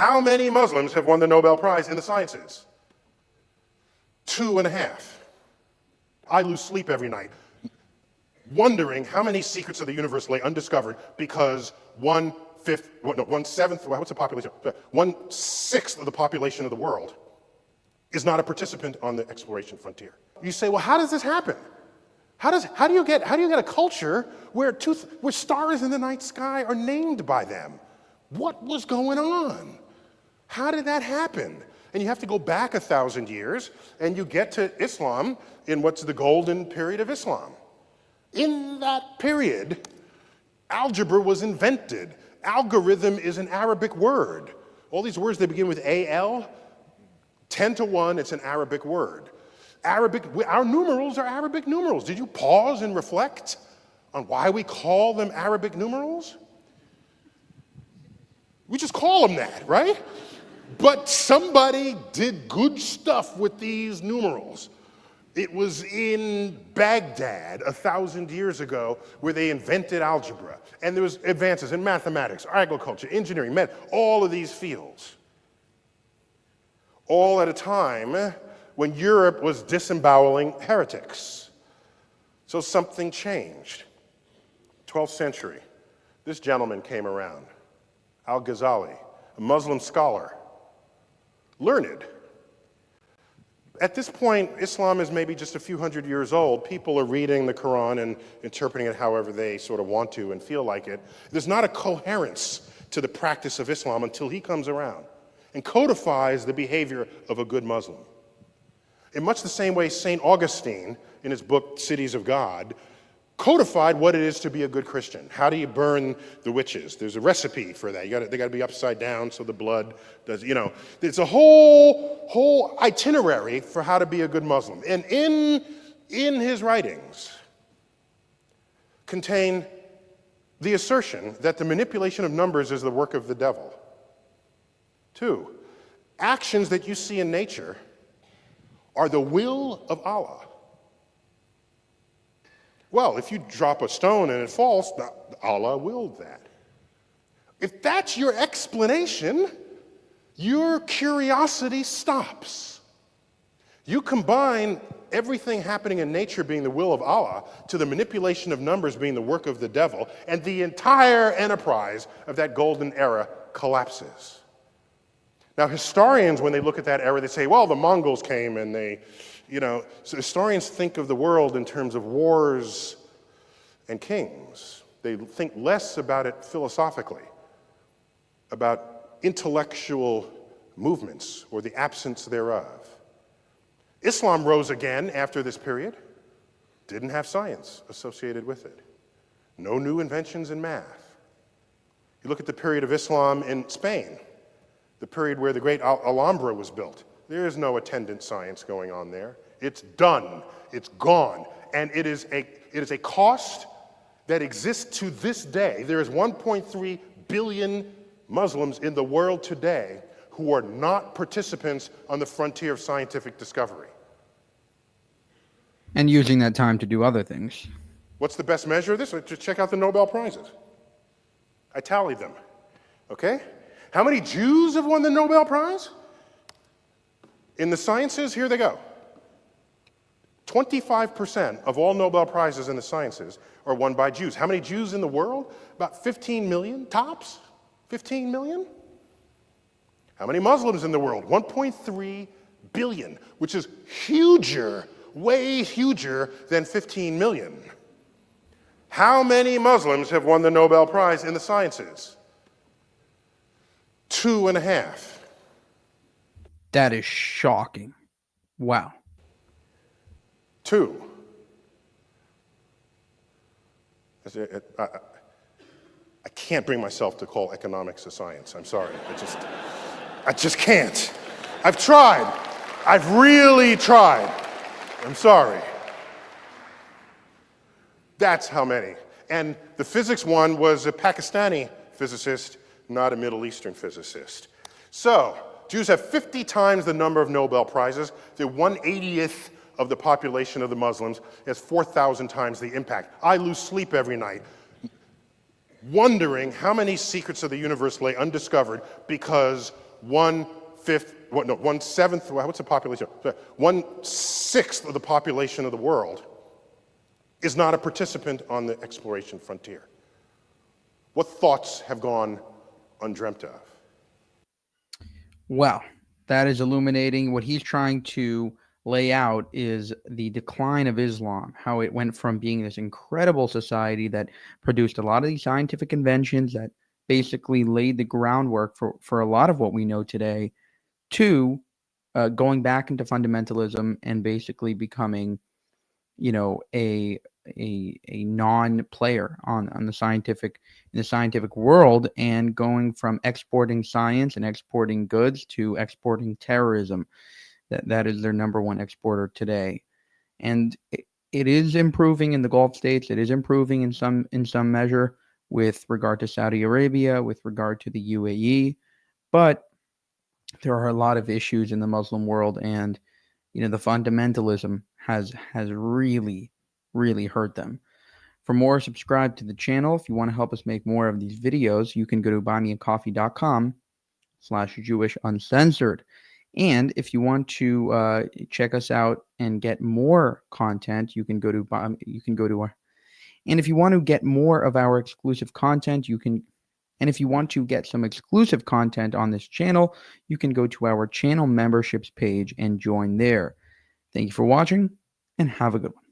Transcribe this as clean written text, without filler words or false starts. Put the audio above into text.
How many Muslims have won the Nobel Prize in the sciences? 2.5. I lose sleep every night wondering how many secrets of the universe lay undiscovered because 1/6 of the population of the world is not a participant on the exploration frontier. You say, well, how does this happen? How do you get a culture where stars in the night sky are named by them? What was going on? How did that happen? And you have to go back 1,000 years, and you get to Islam in what's the golden period of Islam. In that period, algebra was invented. Algorithm is an Arabic word. All these words, they begin with AL. 10 to 1, it's an Arabic word. Our numerals are Arabic numerals. Did you pause and reflect on why we call them Arabic numerals? We just call them that, right? But somebody did good stuff with these numerals. It was in Baghdad 1,000 years ago where they invented algebra. And there was advances in mathematics, agriculture, engineering, all of these fields. All at a time when Europe was disemboweling heretics. So something changed. 12th century, this gentleman came around, Al-Ghazali, a Muslim scholar, learned. At this point, Islam is maybe just a few hundred years old. People are reading the Quran and interpreting it however they sort of want to and feel like it. There's not a coherence to the practice of Islam until he comes around and codifies the behavior of a good Muslim. In much the same way St. Augustine, in his book Cities of God, codified what it is to be a good Christian. How do you burn the witches? There's a recipe for that. They got to be upside down so the blood does, It's a whole itinerary for how to be a good Muslim. And in his writings contain the assertion that the manipulation of numbers is the work of the devil. 2, actions that you see in nature are the will of Allah. Well, if you drop a stone and it falls, Allah willed that. If that's your explanation, your curiosity stops. You combine everything happening in nature being the will of Allah to the manipulation of numbers being the work of the devil, and the entire enterprise of that golden era collapses. Now, historians, when they look at that era, they say, well, the Mongols came and so historians think of the world in terms of wars and kings. They think less about it philosophically, about intellectual movements or the absence thereof. Islam rose again after this period, didn't have science associated with it. No new inventions in math. You look at the period of Islam in Spain, the period where the great Alhambra was built. There is no attendant science going on there. It's done, it's gone, and it is a cost that exists to this day. There is 1.3 billion Muslims in the world today who are not participants on the frontier of scientific discovery. And using that time to do other things. What's the best measure of this? Just check out the Nobel Prizes. I tallied them, okay? How many Jews have won the Nobel Prize? In the sciences, here they go. 25% of all Nobel Prizes in the sciences are won by Jews. How many Jews in the world? About 15 million, tops? 15 million? How many Muslims in the world? 1.3 billion, which is huger, way huger than 15 million. How many Muslims have won the Nobel Prize in the sciences? 2.5. That is shocking. Wow. 2. I can't bring myself to call economics a science. I'm sorry. I just can't. I've tried. I've really tried. I'm sorry. That's how many. And the physics one was a Pakistani physicist, not a Middle Eastern physicist. So, Jews have 50 times the number of Nobel Prizes. They're 1/80th of the population of the Muslims. It's 4,000 times the impact. I lose sleep every night wondering how many secrets of the universe lay undiscovered because 1/5, what, no, 1/7, what's the population? 1/6 of the population of the world is not a participant on the exploration frontier. What thoughts have gone undreamt of? Well, that is illuminating. What he's trying to lay out is the decline of Islam, how it went from being this incredible society that produced a lot of these scientific inventions that basically laid the groundwork for a lot of what we know today, to going back into fundamentalism and basically becoming, a non-player on the scientific in the scientific world, and going from exporting science and exporting goods to exporting terrorism. That is their number one exporter today, and it is improving in the Gulf states. It is improving in some measure with regard to Saudi Arabia, with regard to the UAE, but there are a lot of issues in the Muslim world, and the fundamentalism has really hurt them. For more, subscribe to the channel. If you want to help us make more of these videos, you can go to buymeacoffee.com/JewishUncensored. And if you want to check us out and get more content, you can go to and if you want to get more of our exclusive content, and if you want to get some exclusive content on this channel, you can go to our channel memberships page and join there. Thank you for watching, and have a good one.